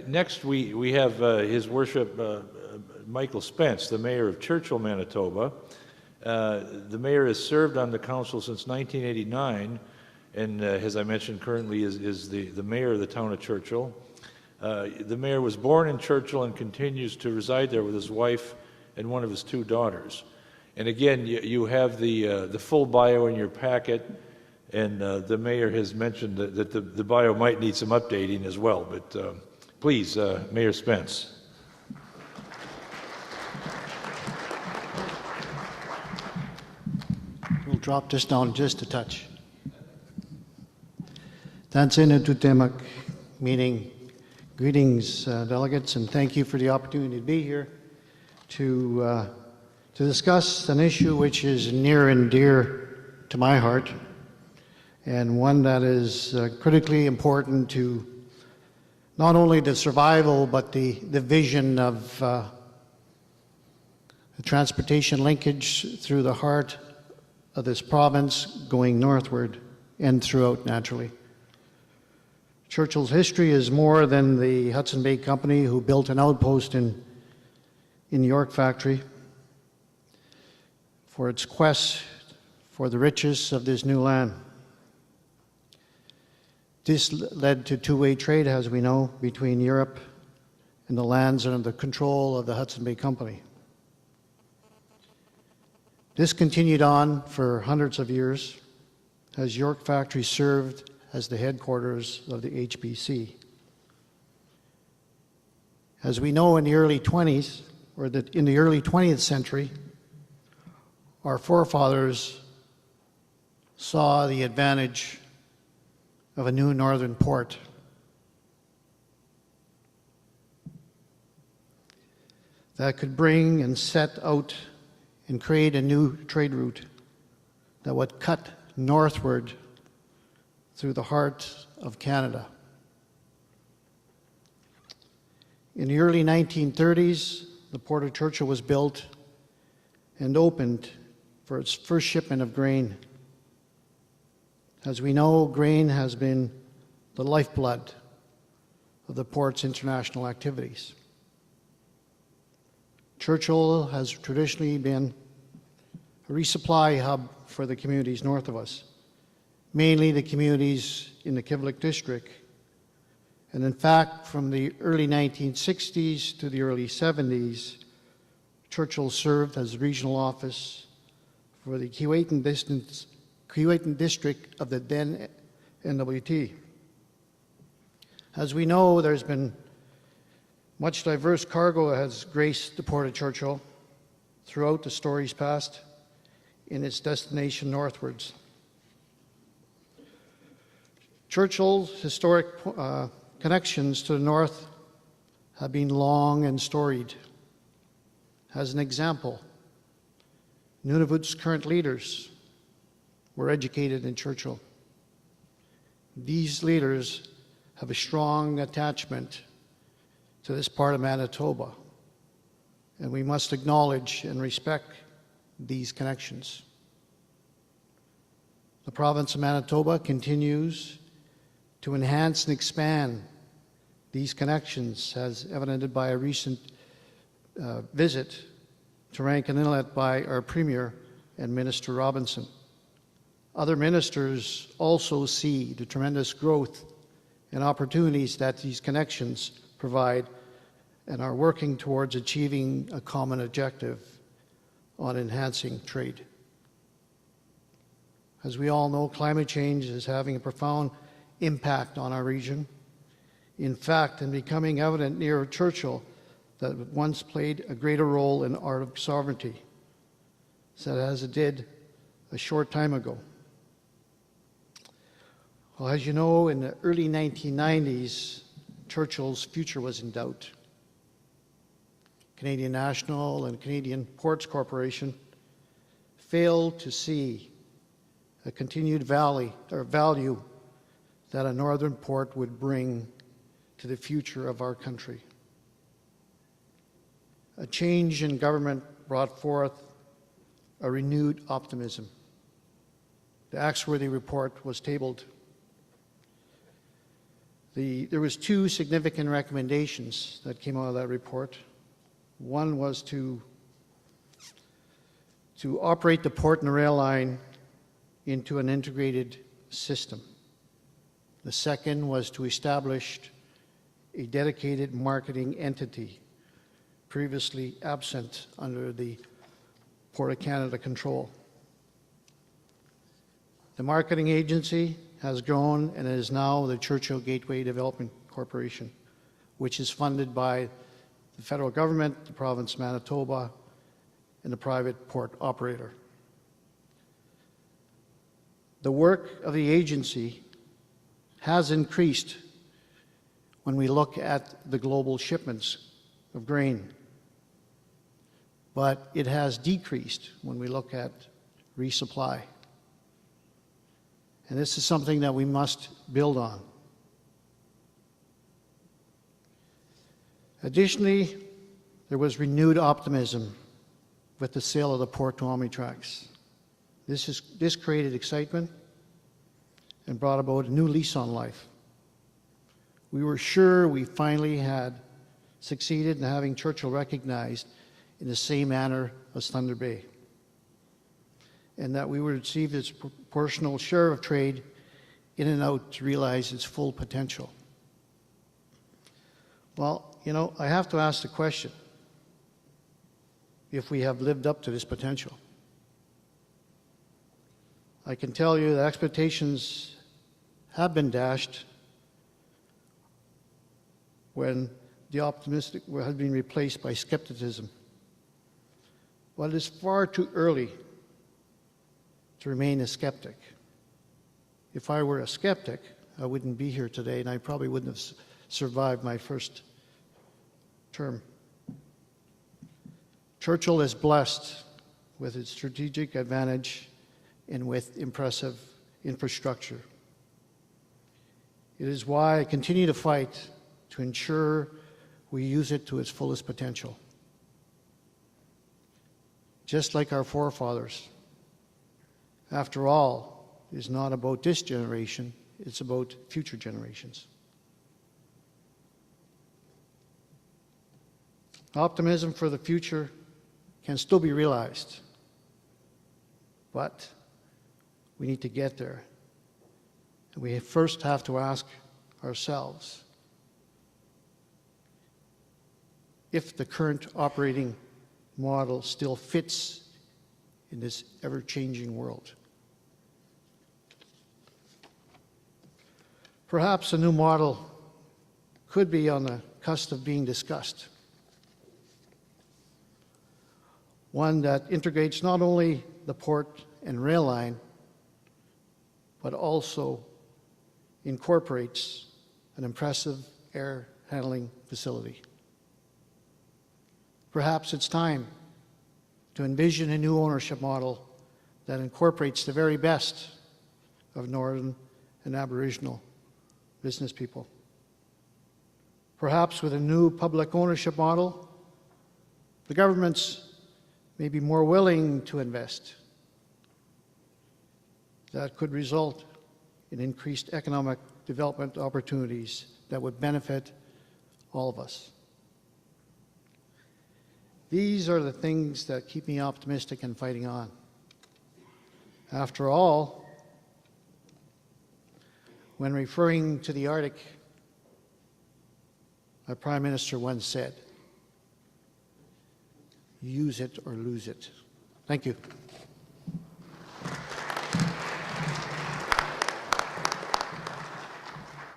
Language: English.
Next, we have His Worship Michael Spence, the Mayor of Churchill, Manitoba. The Mayor has served on the Council since 1989, and as I mentioned, currently is the Mayor of the town of Churchill. The Mayor was born in Churchill and continues to reside there with his wife and one of his 2 daughters. And again, you have the full bio in your packet, and the Mayor has mentioned that the bio might need some updating as well, but please, Mayor Spence. We'll drop this down just a touch. Tansin Tutemak, meaning greetings, delegates, and thank you for the opportunity to be here to discuss an issue which is near and dear to my heart, and one that is critically important to not only the survival but the vision of the transportation linkage through the heart of this province going northward and throughout naturally. Churchill's history is more than the Hudson Bay Company who built an outpost in York Factory for its quest for the riches of this new land. This led to two-way trade, as we know, between Europe and the lands under the control of the Hudson Bay Company. This continued on for hundreds of years as York Factory served as the headquarters of the HBC. As we know, in the early 20s, or in the early 20th century, our forefathers saw the advantage of a new northern port. That could bring and set out and create a new trade route that would cut northward through the heart of Canada. In the early 1930s, the Port of Churchill was built and opened for its first shipment of grain. As we know, grain has been the lifeblood of the port's international activities. Churchill has traditionally been a resupply hub for the communities north of us, mainly the communities in the Kivlik district. And in fact, from the early 1960s to the early 70s, Churchill served as regional office for the Keewatin district of the then NWT. As we know, there's been much diverse cargo that has graced the Port of Churchill throughout the stories past in its destination northwards. Churchill's historic connections to the north have been long and storied. As an example, Nunavut's current leaders were educated in Churchill. These leaders have a strong attachment to this part of Manitoba, and we must acknowledge and respect these connections. The province of Manitoba continues to enhance and expand these connections, as evidenced by a recent visit to Rankin Inlet by our Premier and Minister Robinson. Other ministers also see the tremendous growth and opportunities that these connections provide and are working towards achieving a common objective on enhancing trade. As we all know, climate change is having a profound impact on our region. In fact, in becoming evident near Churchill that it once played a greater role in Arctic sovereignty, as it did a short time ago. Well, as you know, in the early 1990s, Churchill's future was in doubt. Canadian National and Canadian Ports Corporation failed to see a continued value that a northern port would bring to the future of our country. A change in government brought forth a renewed optimism. The Axworthy report was tabled. There was two significant recommendations that came out of that report. One was to operate the port and rail line into an integrated system. The second was to establish a dedicated marketing entity previously absent under the Port of Canada control. The marketing agency has grown and is now the Churchill Gateway Development Corporation, which is funded by the federal government, the province of Manitoba, and the private port operator. The work of the agency has increased when we look at the global shipments of grain, but it has decreased when we look at resupply. And this is something that we must build on. Additionally, there was renewed optimism with the sale of the port to Omnitrax. This created excitement and brought about a new lease on life. We were sure we finally had succeeded in having Churchill recognized in the same manner as Thunder Bay, and that we would receive its proportional share of trade in and out to realize its full potential. Well, you know, I have to ask the question if we have lived up to this potential. I can tell you that expectations have been dashed when the optimistic had been replaced by skepticism. But it is far too early to remain a skeptic. If I were a skeptic, I wouldn't be here today, and I probably wouldn't have survived my first term. Churchill is blessed with its strategic advantage and with impressive infrastructure. It is why I continue to fight to ensure we use it to its fullest potential. Just like our forefathers. After all, it is not about this generation, it's about future generations. Optimism for the future can still be realized, but we need to get there. And we first have to ask ourselves if the current operating model still fits in this ever-changing world. Perhaps a new model could be on the cusp of being discussed. One that integrates not only the port and rail line, but also incorporates an impressive air handling facility. Perhaps it's time to envision a new ownership model that incorporates the very best of Northern and Aboriginal business people. Perhaps with a new public ownership model, the governments may be more willing to invest. That could result in increased economic development opportunities that would benefit all of us. These are the things that keep me optimistic and fighting on. After all, when referring to the Arctic, our Prime Minister once said, "Use it or lose it." Thank you.